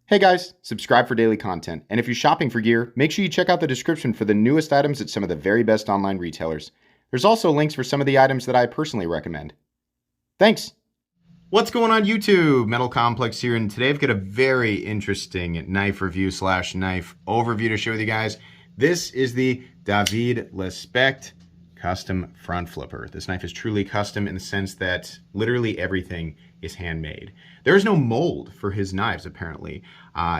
Hey guys, subscribe for daily content. And if you're shopping for gear, make sure you check out the description for the newest items at some of the very best online retailers. There's also links for some of the items that I personally recommend. Thanks! What's going on YouTube? Metal Complex here, and today I've got a very interesting knife review / knife overview to share with you guys. This is the David Lespect custom front flipper. This knife is truly custom in the sense that literally everything is handmade. There is no mold for his knives, apparently.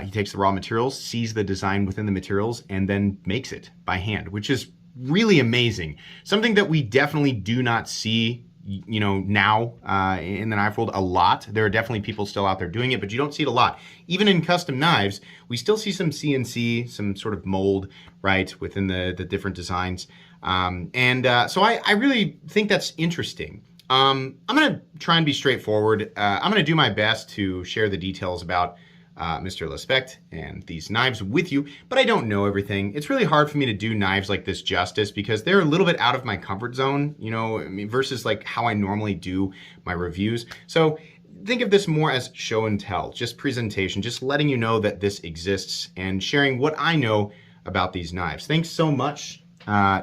He takes the raw materials, sees the design within the materials, and then makes it by hand, which is really amazing. Something that we definitely do not see now in the knife world a lot. There are definitely people still out there doing it, but you don't see it a lot. Even in custom knives, we still see some CNC, some sort of mold, right, within the different designs. So I really think that's interesting. I'm going to try and be straightforward. I'm going to do my best to share the details about Mr. Lespect and these knives with you, but I don't know everything. It's really hard for me to do knives like this justice because they're a little bit out of my comfort zone, versus like how I normally do my reviews. So think of this more as show and tell, just presentation, just letting you know that this exists and sharing what I know about these knives. Thanks so much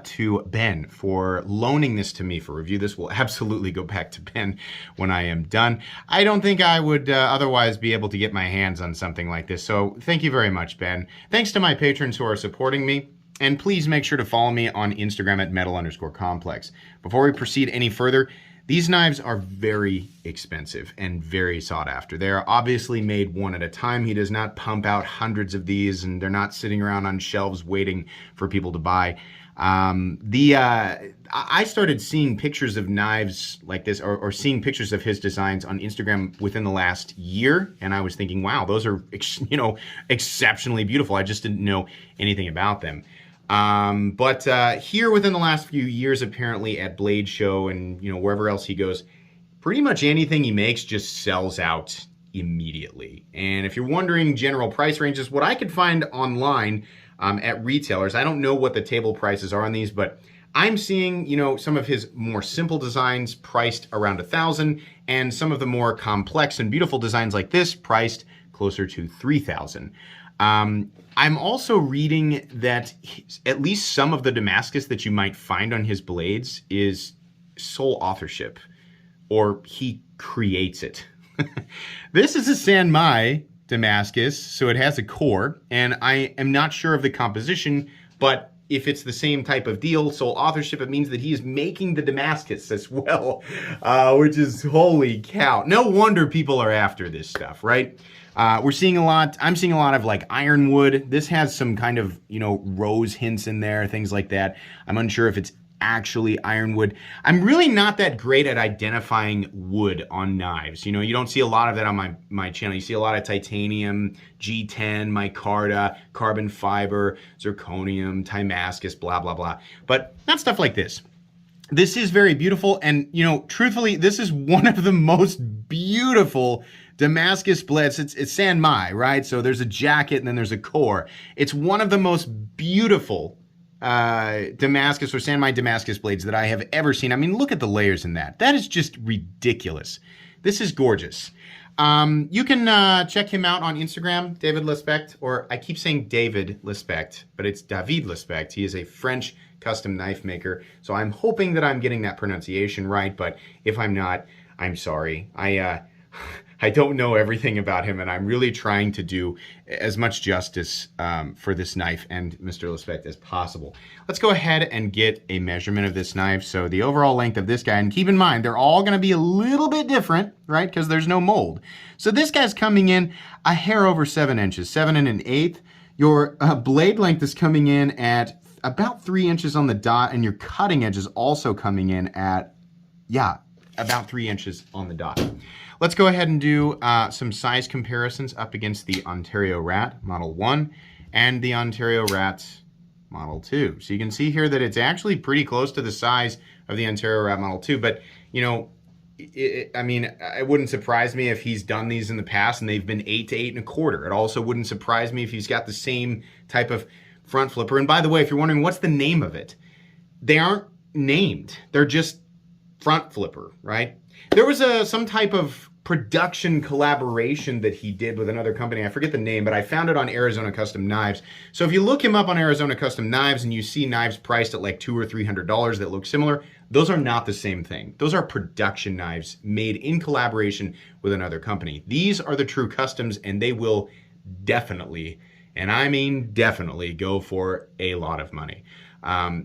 to Ben for loaning this to me for review. This will absolutely go back to Ben when I am done. I don't think I would otherwise be able to get my hands on something like this. So thank you very much, Ben. Thanks to my patrons who are supporting me. And please make sure to follow me on Instagram at metal_complex. Before we proceed any further, these knives are very expensive and very sought after. They are obviously made one at a time. He does not pump out hundreds of these, and they're not sitting around on shelves waiting for people to buy. I started seeing pictures of knives like this, or seeing pictures of his designs on Instagram within the last year, and I was thinking, wow, those are exceptionally beautiful. I just didn't know anything about them. But here within the last few years, apparently at Blade Show and wherever else he goes, pretty much anything he makes just sells out immediately. And if you're wondering general price ranges, what I could find online at retailers, I don't know what the table prices are on these, but I'm seeing some of his more simple designs priced around $1,000, and some of the more complex and beautiful designs like this priced closer to $3,000. I'm also reading that at least some of the Damascus that you might find on his blades is sole authorship, or he creates it. This is a San Mai Damascus, so it has a core, and I am not sure of the composition, but if it's the same type of deal, sole authorship, it means that he is making the Damascus as well, which is holy cow. No wonder people are after this stuff, right? I'm seeing a lot of like ironwood. This has some kind of, rose hints in there, things like that. I'm unsure if it's actually ironwood. I'm really not that great at identifying wood on knives. You don't see a lot of that on my channel. You see a lot of titanium, G10, micarta, carbon fiber, zirconium, Damascus, blah, blah, blah. But not stuff like this. This is very beautiful, and truthfully, this is one of the most beautiful Damascus blades. It's San Mai, right? So there's a jacket and then there's a core. It's one of the most beautiful Damascus or San Mai Damascus blades that I have ever seen. I mean, look at the layers in that. That is just ridiculous. This is gorgeous. You can check him out on Instagram, David Lespect, or I keep saying David Lespect, but it's David Lespect. He is a French custom knife maker, so I'm hoping that I'm getting that pronunciation right, but if I'm not, I'm sorry. I don't know everything about him, and I'm really trying to do as much justice for this knife and Mr. Lespect as possible. Let's go ahead and get a measurement of this knife. So the overall length of this guy, and keep in mind, they're all going to be a little bit different, right, because there's no mold. So this guy's coming in a hair over 7 inches, 7 1/8. Your blade length is coming in at about 3 inches on the dot, and your cutting edge is also coming in at, about 3 inches on the dot. Let's go ahead and do some size comparisons up against the Ontario Rat Model 1 and the Ontario Rat Model 2. So you can see here that it's actually pretty close to the size of the Ontario Rat Model 2, but it wouldn't surprise me if he's done these in the past and they've been 8 to 8 1/4. It also wouldn't surprise me if he's got the same type of front flipper. And by the way, if you're wondering what's the name of it, they aren't named. They're just front flipper, right? There was some type of production collaboration that he did with another company. I forget the name, but I found it on Arizona Custom Knives. So if you look him up on Arizona Custom Knives and you see knives priced at like $200 or $300 that look similar, those are not the same thing. Those are production knives made in collaboration with another company. These are the true customs, and they will definitely, and I mean definitely, go for a lot of money.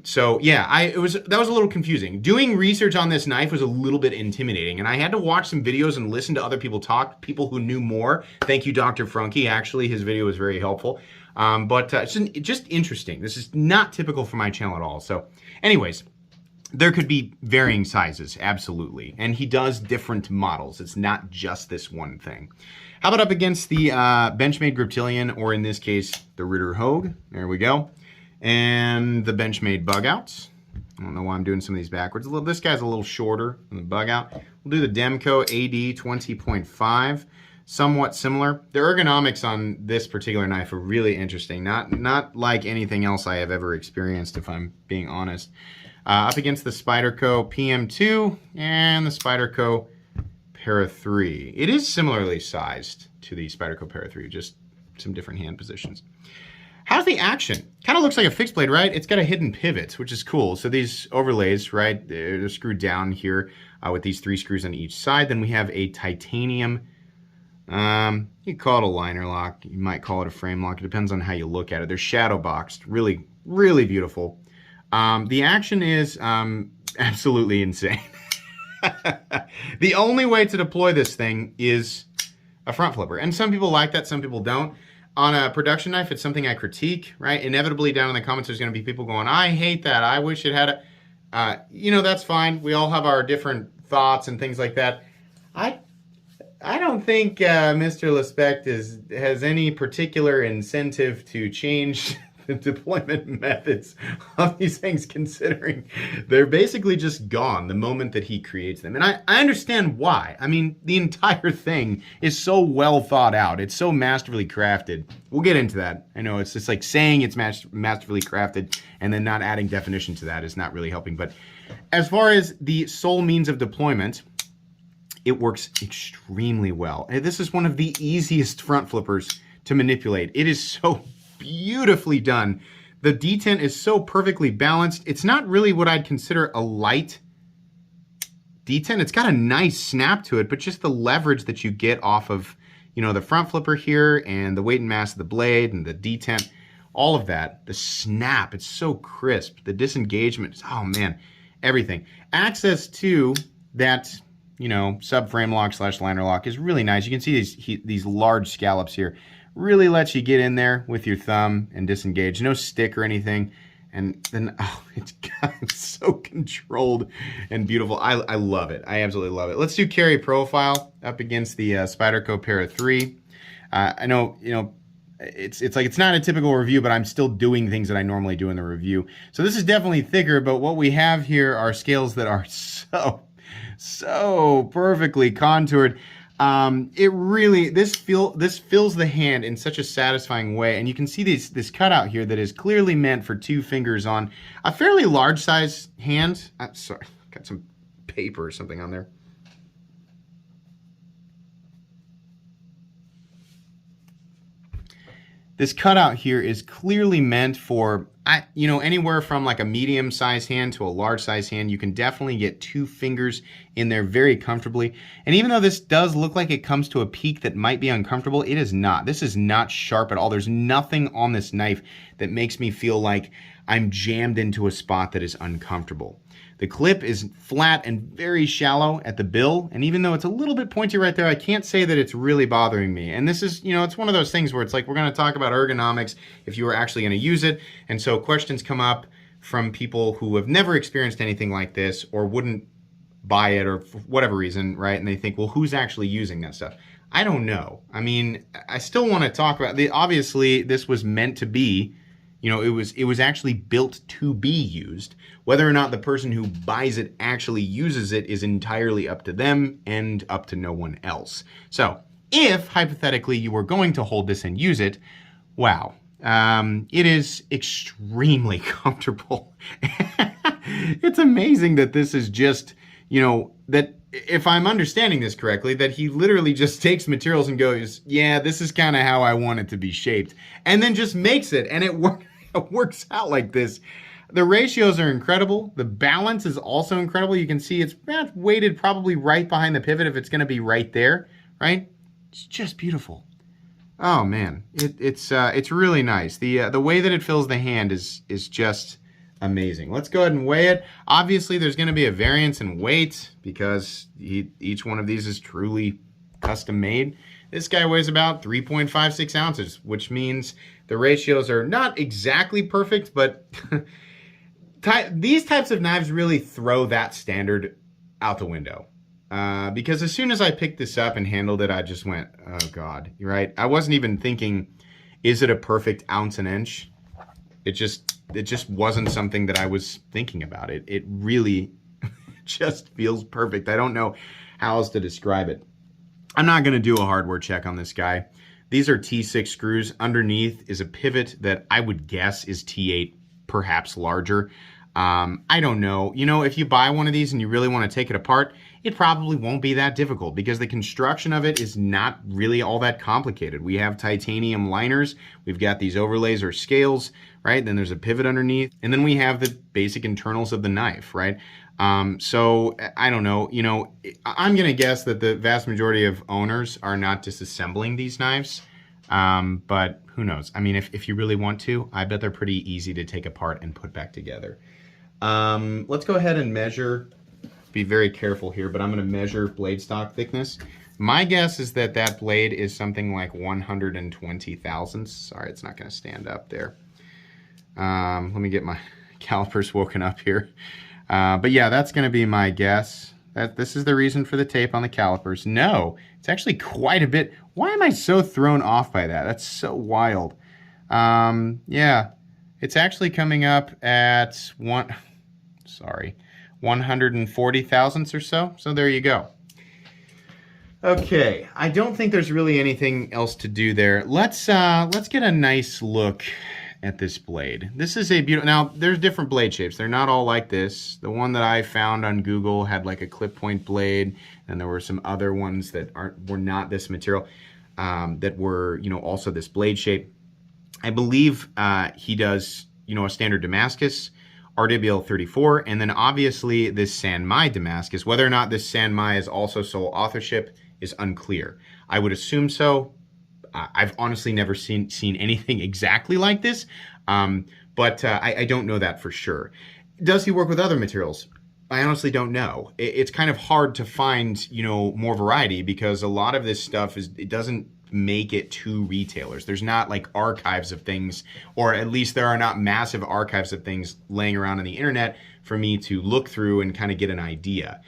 So yeah, that was a little confusing. Doing research on this knife was a little bit intimidating, and I had to watch some videos and listen to other people talk, people who knew more. Thank you, Dr. Frunke. Actually, his video was very helpful. But it's just interesting. This is not typical for my channel at all. So anyways, there could be varying sizes, absolutely. And he does different models. It's not just this one thing. How about up against the Benchmade Griptilian, or in this case, the Ritter Hogue? There we go. And the Benchmade Bug Outs. I don't know why I'm doing some of these backwards. This guy's a little shorter than the Bug Out. We'll do the Demco AD 20.5. Somewhat similar. The ergonomics on this particular knife are really interesting. Not like anything else I have ever experienced, if I'm being honest. Up against the Spyderco PM2 and the Spyderco Para 3. It is similarly sized to the Spyderco Para 3, just some different hand positions. How's the action? Kind of looks like a fixed blade, right? It's got a hidden pivot, which is cool. So these overlays, right, they're screwed down here with these 3 screws on each side. Then we have a titanium, you call it a liner lock, you might call it a frame lock. It depends on how you look at it. They're shadow boxed, really, really beautiful. The action is absolutely insane. The only way to deploy this thing is a front flipper. And some people like that, some people don't. On a production knife, it's something I critique, right? Inevitably, down in the comments, there's going to be people going, I hate that. I wish it had a... you know, that's fine. We all have our different thoughts and things like that. I don't think Mr. Lespect has any particular incentive to change the deployment methods of these things, considering they're basically just gone the moment that he creates them. And I understand why. I mean, the entire thing is so well thought out. It's so masterfully crafted. We'll get into that. I know it's just like saying it's masterfully crafted and then not adding definition to that is not really helping. But as far as the sole means of deployment, it works extremely well. And this is one of the easiest front flippers to manipulate. It is so beautifully done. The detent is so perfectly balanced. It's not really what I'd consider a light detent. It's got a nice snap to it, but just the leverage that you get off of, you know, the front flipper here and the weight and mass of the blade and the detent, all of that, the snap, it's so crisp. The disengagement, oh man, everything. Access to that, you know, subframe lock / liner lock is really nice. You can see these large scallops here. Really lets you get in there with your thumb and disengage. No stick or anything. And then, oh, it's so controlled and beautiful. I love it. I absolutely love it. Let's do carry profile up against the Spyderco Para 3. I know, you know, it's like it's not a typical review, but I'm still doing things that I normally do in the review. So this is definitely thicker, but what we have here are scales that are so perfectly contoured. It really, this fills the hand in such a satisfying way, and you can see this cutout here that is clearly meant for 2 fingers on a fairly large size hand. Sorry, got some paper or something on there. This cutout here is clearly meant for, you know, anywhere from like a medium-sized hand to a large-sized hand. You can definitely get 2 fingers in there very comfortably. And even though this does look like it comes to a peak that might be uncomfortable, it is not. This is not sharp at all. There's nothing on this knife that makes me feel like I'm jammed into a spot that is uncomfortable. The clip is flat and very shallow at the bill, and even though it's a little bit pointy right there, I can't say that it's really bothering me. And this is, you know, it's one of those things where it's like we're going to talk about ergonomics if you were actually going to use it, and so questions come up from people who have never experienced anything like this or wouldn't buy it or for whatever reason, right? And they think, well, who's actually using that stuff? I don't know. I mean, I still want to talk about obviously this was meant to be, you know, it was actually built to be used. Whether or not the person who buys it actually uses it is entirely up to them and up to no one else. So if hypothetically you were going to hold this and use it, wow, it is extremely comfortable. It's amazing that this is just, you know, that if I'm understanding this correctly, that he literally just takes materials and goes, yeah, this is kind of how I want it to be shaped, and then just makes it, and it works out like this. The ratios are incredible. The balance is also incredible. You can see it's weighted probably right behind the pivot if it's going to be right there, right? It's just beautiful. Oh man, it's really nice. The way that it fills the hand is just amazing. Let's go ahead and weigh it. Obviously, there's going to be a variance in weight because each one of these is truly custom made. This guy weighs about 3.56 ounces, which means the ratios are not exactly perfect, but these types of knives really throw that standard out the window. Because as soon as I picked this up and handled it, I just went, oh God, you're right. I wasn't even thinking, is it a perfect ounce and inch? It just wasn't something that I was thinking about. It really just feels perfect. I don't know how else to describe it. I'm not going to do a hardware check on this guy. These are T6 screws. Underneath is a pivot that I would guess is T8, perhaps larger. I don't know. You know, if you buy one of these and you really want to take it apart, it probably won't be that difficult because the construction of it is not really all that complicated. We have titanium liners. We've got these overlays or scales, right? Then there's a pivot underneath. And then we have the basic internals of the knife, right? So I don't know. You know, I'm going to guess that the vast majority of owners are not disassembling these knives. But who knows? I mean, if you really want to, I bet they're pretty easy to take apart and put back together. Let's go ahead and measure. Be very careful here, but I'm going to measure blade stock thickness. My guess is that that blade is something like 120 thousandths. Sorry, it's not going to stand up there. Let me get my calipers woken up here. But yeah, that's going to be my guess. This is the reason for the tape on the calipers. No, it's actually quite a bit. Why am I so thrown off by that? That's so wild. Yeah, it's actually coming up at 140 thousandths or so. So there you go. Okay, I don't think there's really anything else to do there. Let's get a nice look at this blade. This is a beautiful. Now there's different blade shapes. They're not all like this. The one that I found on Google had like a clip point blade, and there were some other ones that were not this material, that were, you know, also this blade shape. I believe he does, you know, a standard Damascus, RWL 34, and then obviously this Sanmai Damascus. Whether or not this Sanmai is also sole authorship is unclear. I would assume so. I've honestly never seen anything exactly like this, but I don't know that for sure. Does he work with other materials? I honestly don't know. It's kind of hard to find, you know, more variety because a lot of this stuff it doesn't make it to retailers. There's not like archives of things, or at least there are not massive archives of things laying around on the internet for me to look through and kind of get an idea.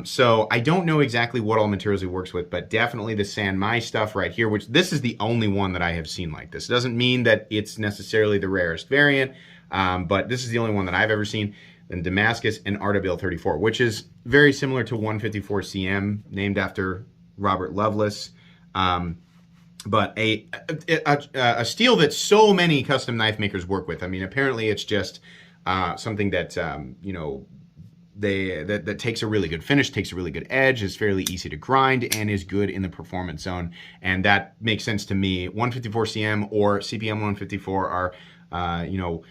So I don't know exactly what all materials he works with, but definitely the Sanmai stuff right here, which this is the only one that I have seen like this. It doesn't mean that it's necessarily the rarest variant, but this is the only one that I've ever seen. Then Damascus and RWL 34, which is very similar to 154 CM, named after Robert Lovelace. But a steel that so many custom knife makers work with. I mean, apparently it's just something that, you know, that takes a really good finish, takes a really good edge, is fairly easy to grind, and is good in the performance zone. And that makes sense to me. 154 CM or CPM 154 are, you know,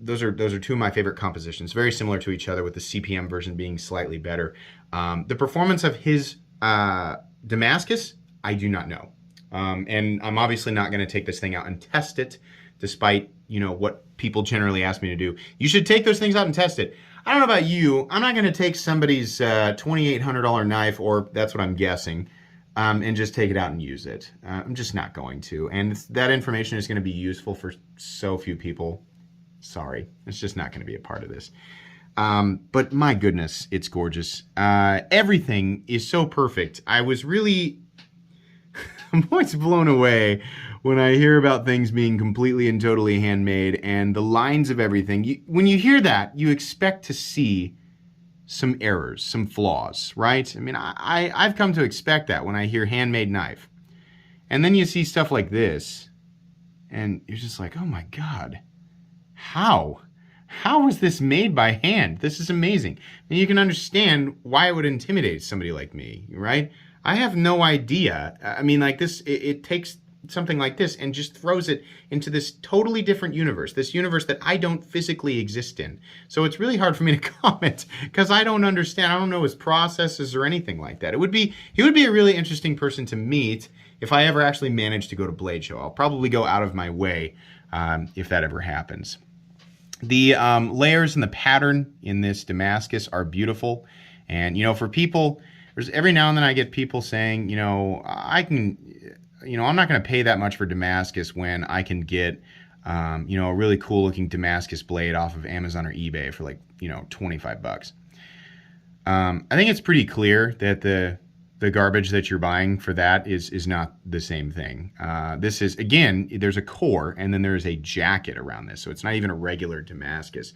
those are two of my favorite compositions. Very similar to each other, with the CPM version being slightly better. The performance of his Damascus, I do not know. And I'm obviously not going to take this thing out and test it, despite, you know, what people generally ask me to do. You should take those things out and test it. I don't know about you. I'm not going to take somebody's $2,800 knife, or that's what I'm guessing, and just take it out and use it. I'm just not going to. And that information is going to be useful for so few people. Sorry, it's just not going to be a part of this. But my goodness, it's gorgeous. Everything is so perfect. I was really I'm always blown away when I hear about things being completely and totally handmade, and the lines of everything. When you hear that, you expect to see some errors, some flaws, right? I mean, I've come to expect that when I hear handmade knife. And then you see stuff like this, and you're just like, oh my God, how? how was this made by hand? This is amazing. And you can understand why it would intimidate somebody like me, right? I have no idea. I mean, like this, it takes something like this and just throws it into this totally different universe, this universe that I don't physically exist in. So it's really hard for me to comment because I don't understand. I don't know his processes or anything like that. He would be a really interesting person to meet if I ever actually manage to go to Blade Show. I'll probably go out of my way if that ever happens. The layers and the pattern in this Damascus are beautiful. And, you know, for people, there's every now and then I get people saying, you know, I'm not going to pay that much for Damascus when I can get, you know, a really cool looking Damascus blade off of Amazon or eBay for like, you know, 25 bucks. I think it's pretty clear that the garbage that you're buying for that is not the same thing. This is, again, there's a core and then there's a jacket around this. So it's not even a regular Damascus.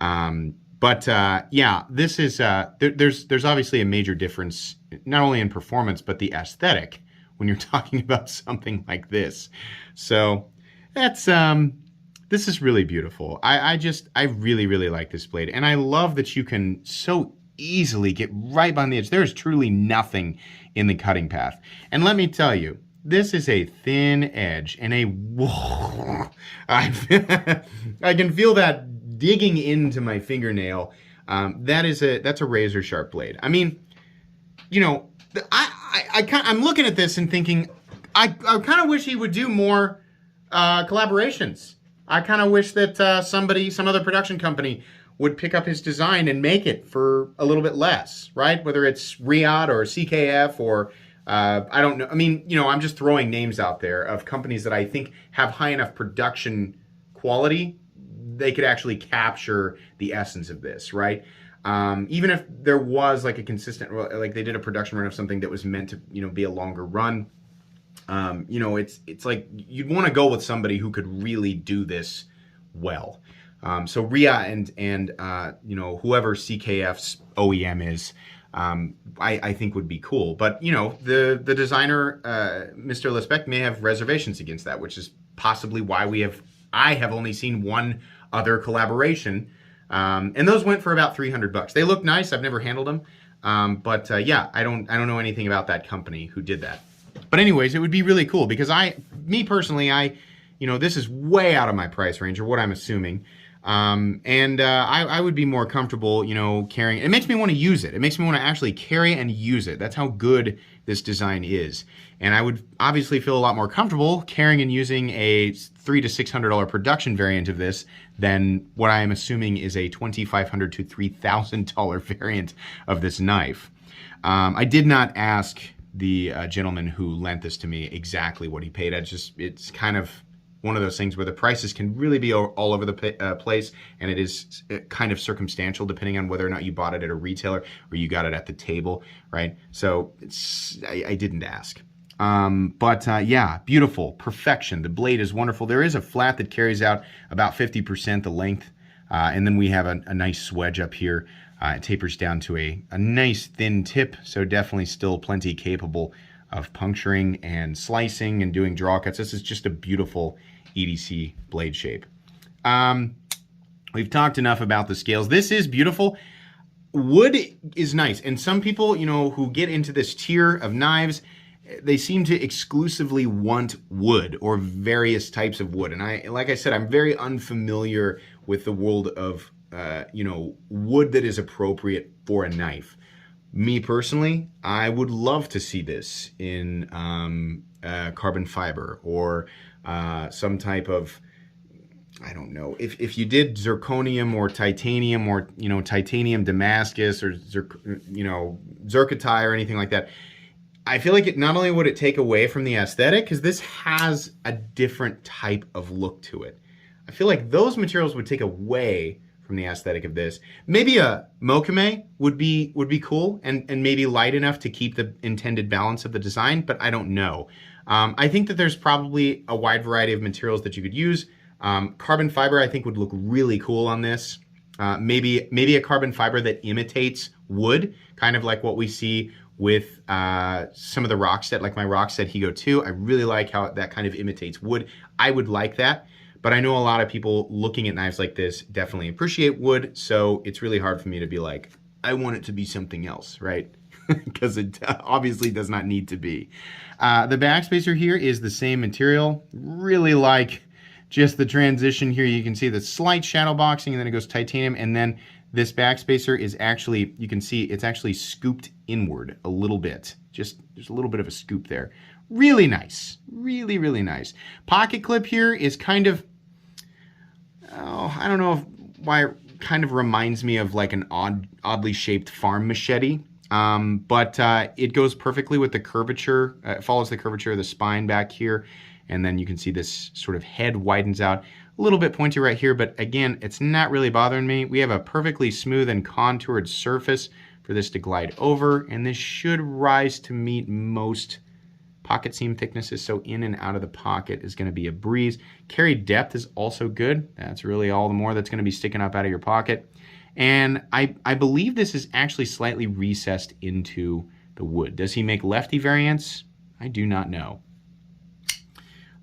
Yeah, this is, there's obviously a major difference, not only in performance, but the aesthetic when you're talking about something like this. So that's, this is really beautiful. I really, really like this blade. And I love that you can so easily get right on the edge. There is truly nothing in the cutting path. And let me tell you, this is a thin edge and I can feel that digging into my fingernail. That's a razor sharp blade. I mean, you know, I'm looking at this and thinking, I kind of wish he would do more collaborations. I kind of wish that some other production company would pick up his design and make it for a little bit less, right? Whether it's Riyadh or CKF or I don't know. I mean, you know, I'm just throwing names out there of companies that I think have high enough production quality, they could actually capture the essence of this, right? Even if there was like a consistent, like they did a production run of something that was meant to, you know, be a longer run, you know, it's like you'd want to go with somebody who could really do this well. So Ria and you know, whoever CKF's OEM is, I think would be cool. But, you know, the designer, Mr. Lespect, may have reservations against that, which is possibly why I have only seen one other collaboration. And those went for about 300 bucks. They look nice. I've never handled them. Yeah, I don't know anything about that company who did that. But anyways, it would be really cool because me personally, you know, this is way out of my price range or what I'm assuming. I would be more comfortable, you know, carrying. It makes me want to use it. It makes me want to actually carry and use it. That's how good this design is. And I would obviously feel a lot more comfortable carrying and using a $300 to $600 production variant of this than what I am assuming is a $2,500 to $3,000 variant of this knife. I did not ask the gentleman who lent this to me exactly what he paid. It's kind of one of those things where the prices can really be all over the place, and it is kind of circumstantial depending on whether or not you bought it at a retailer or you got it at the table, right? So I didn't ask. Yeah, beautiful, perfection. The blade is wonderful. There is a flat that carries out about 50% the length, and then we have a nice swedge up here. It tapers down to a nice thin tip, so definitely still plenty capable of puncturing and slicing and doing draw cuts. This is just a beautiful EDC blade shape. We've talked enough about the scales. This is beautiful. Wood is nice, and some people, you know, who get into this tier of knives, they seem to exclusively want wood or various types of wood. And like I said, I'm very unfamiliar with the world of, you know, wood that is appropriate for a knife. Me personally, I would love to see this in carbon fiber or some type of, I don't know, if you did zirconium or titanium or, you know, titanium Damascus or, you know, zircotite or anything like that. I feel like not only would it take away from the aesthetic, because this has a different type of look to it. I feel like those materials would take away from the aesthetic of this. Maybe a mokume would be cool and maybe light enough to keep the intended balance of the design, but I don't know. I think that there's probably a wide variety of materials that you could use. Carbon fiber I think would look really cool on this. Maybe a carbon fiber that imitates wood, kind of like what we see with some of the Rockset, like my Rockset Higo 2. I really like how that kind of imitates wood. I would like that. But I know a lot of people looking at knives like this definitely appreciate wood, so it's really hard for me to be like, I want it to be something else, right? Because it obviously does not need to be. The backspacer here is the same material. Really like just the transition here. You can see the slight shadow boxing, and then it goes titanium, and then this backspacer is actually, you can see it's actually scooped inward a little bit. Just there's a little bit of a scoop there. Really nice. Really, really nice. Pocket clip here is kind of, oh, I don't know why it kind of reminds me of like an oddly shaped farm machete. But it goes perfectly with the curvature. It follows the curvature of the spine back here. And then you can see this sort of head widens out. A little bit pointy right here, but again, it's not really bothering me. We have a perfectly smooth and contoured surface for this to glide over, and this should rise to meet most pocket seam thicknesses, so in and out of the pocket is going to be a breeze. Carry depth is also good. That's really all the more that's going to be sticking up out of your pocket. And I believe this is actually slightly recessed into the wood. Does he make lefty variants? I do not know.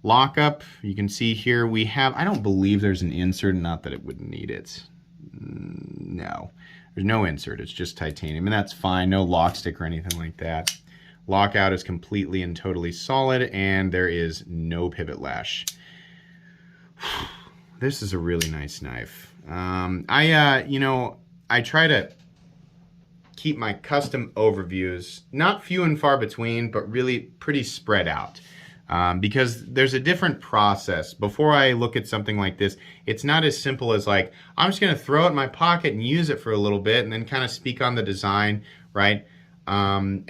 Lockup, you can see here we have, I don't believe there's an insert, not that it would need it. No, there's no insert, it's just titanium, and that's fine, no lock stick or anything like that. Lockout is completely and totally solid, and there is no pivot lash. This is a really nice knife. I try to keep my custom overviews not few and far between, but really pretty spread out. Because there's a different process. Before I look at something like this, it's not as simple as like, I'm just going to throw it in my pocket and use it for a little bit and then kind of speak on the design, right? I'm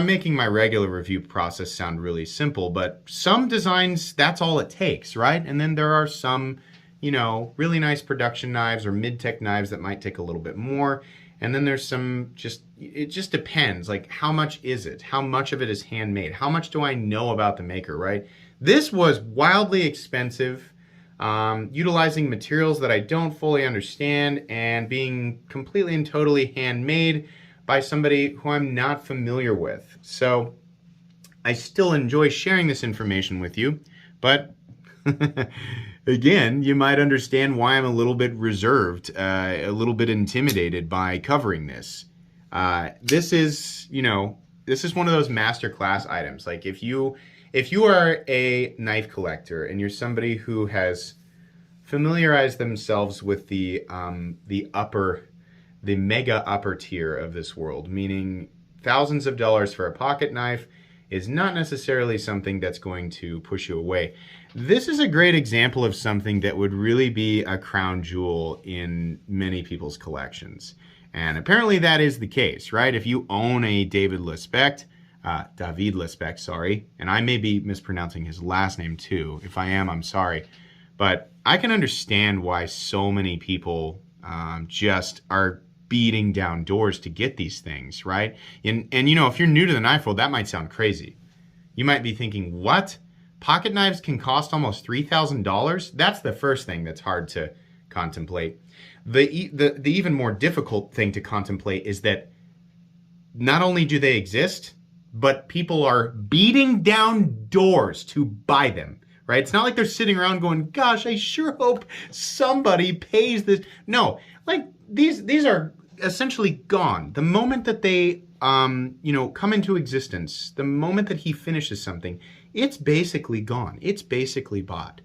making my regular review process sound really simple, but some designs, that's all it takes, right? And then there are some, really nice production knives or mid-tech knives that might take a little bit more. And then there's some it just depends, like how much is it? How much of it is handmade? How much do I know about the maker, right? This was wildly expensive, utilizing materials that I don't fully understand and being completely and totally handmade by somebody who I'm not familiar with. So I still enjoy sharing this information with you, but again, you might understand why I'm a little bit reserved, a little bit intimidated by covering this. This is one of those masterclass items. Like if you are a knife collector and you're somebody who has familiarized themselves with the mega upper tier of this world, meaning thousands of dollars for a pocket knife is not necessarily something that's going to push you away. This is a great example of something that would really be a crown jewel in many people's collections. And apparently that is the case, right? If you own a David Lespect, sorry, and I may be mispronouncing his last name too. If I am, I'm sorry. But I can understand why so many people just are beating down doors to get these things, right? And if you're new to the knife world, that might sound crazy. You might be thinking, what? Pocket knives can cost almost $3,000? That's the first thing that's hard to contemplate. The even more difficult thing to contemplate is that not only do they exist, but people are beating down doors to buy them, right? It's not like they're sitting around going, gosh, I sure hope somebody pays this. No, like these are essentially gone. The moment that they come into existence, the moment that he finishes something, it's basically gone. It's basically bought.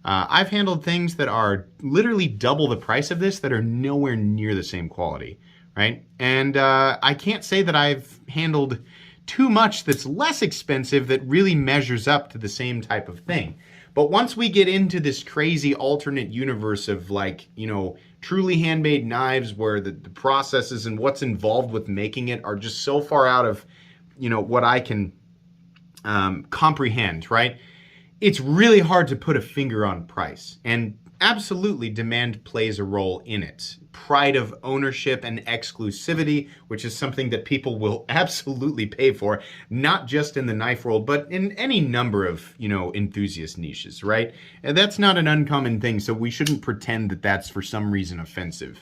I've handled things that are literally double the price of this that are nowhere near the same quality, right? And I can't say that I've handled too much that's less expensive that really measures up to the same type of thing. But once we get into this crazy alternate universe of truly handmade knives where the processes and what's involved with making it are just so far out of, what I can comprehend, right? It's really hard to put a finger on price, and absolutely demand plays a role in it. Pride of ownership and exclusivity, which is something that people will absolutely pay for, not just in the knife world, but in any number of, enthusiast niches, right? And that's not an uncommon thing, so we shouldn't pretend that that's for some reason offensive.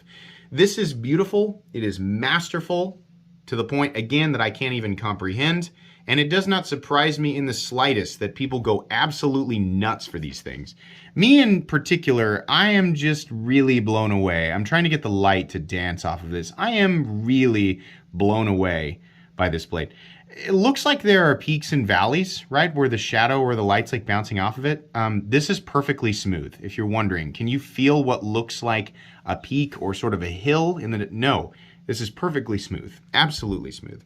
This is beautiful. It is masterful to the point, again, that I can't even comprehend. And it does not surprise me in the slightest that people go absolutely nuts for these things. Me in particular, I am just really blown away. I'm trying to get the light to dance off of this. I am really blown away by this blade. It looks like there are peaks and valleys, right, where the shadow or the light's like bouncing off of it. This is perfectly smooth. If you're wondering, can you feel what looks like a peak or sort of a hill in the? No, this is perfectly smooth, absolutely smooth.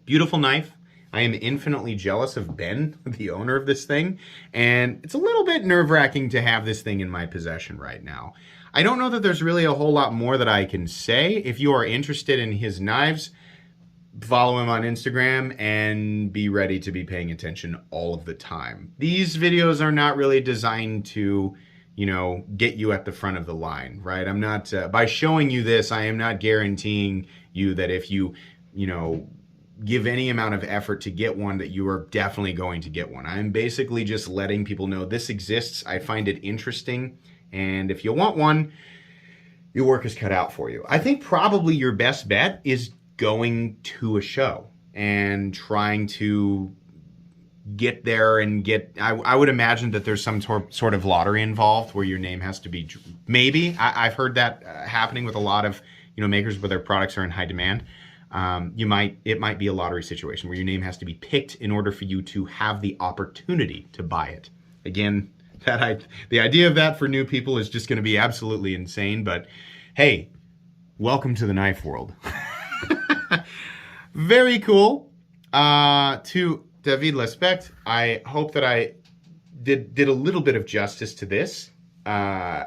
Beautiful knife. I am infinitely jealous of Ben, the owner of this thing, and it's a little bit nerve-wracking to have this thing in my possession right now. I don't know that there's really a whole lot more that I can say. If you are interested in his knives, follow him on Instagram and be ready to be paying attention all of the time. These videos are not really designed to, you know, get you at the front of the line, right? I'm not, by showing you this, I am not guaranteeing you that if you know, give any amount of effort to get one that you are definitely going to get one. I'm basically just letting people know this exists. I find it interesting. And if you want one, your work is cut out for you. I think probably your best bet is going to a show and trying to get there and get, I would imagine that there's some sort of lottery involved where your name has to be, maybe. I've heard that happening with a lot of, you know, makers where their products are in high demand. It might be a lottery situation where your name has to be picked in order for you to have the opportunity to buy it. Again, the idea of that for new people is just going to be absolutely insane, but hey, welcome to the knife world. Very cool. To David Lespect, I hope that I did a little bit of justice to this. I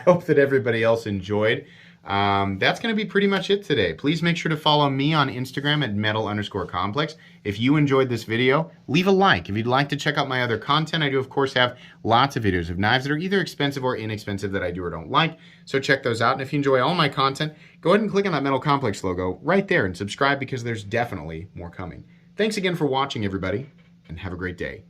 hope that everybody else enjoyed. That's going to be pretty much it today. Please make sure to follow me on Instagram at metal_complex. If you enjoyed this video, leave a like. If you'd like to check out my other content, I do, of course, have lots of videos of knives that are either expensive or inexpensive that I do or don't like. So check those out. And if you enjoy all my content, go ahead and click on that Metal Complex logo right there and subscribe because there's definitely more coming. Thanks again for watching, everybody, and have a great day.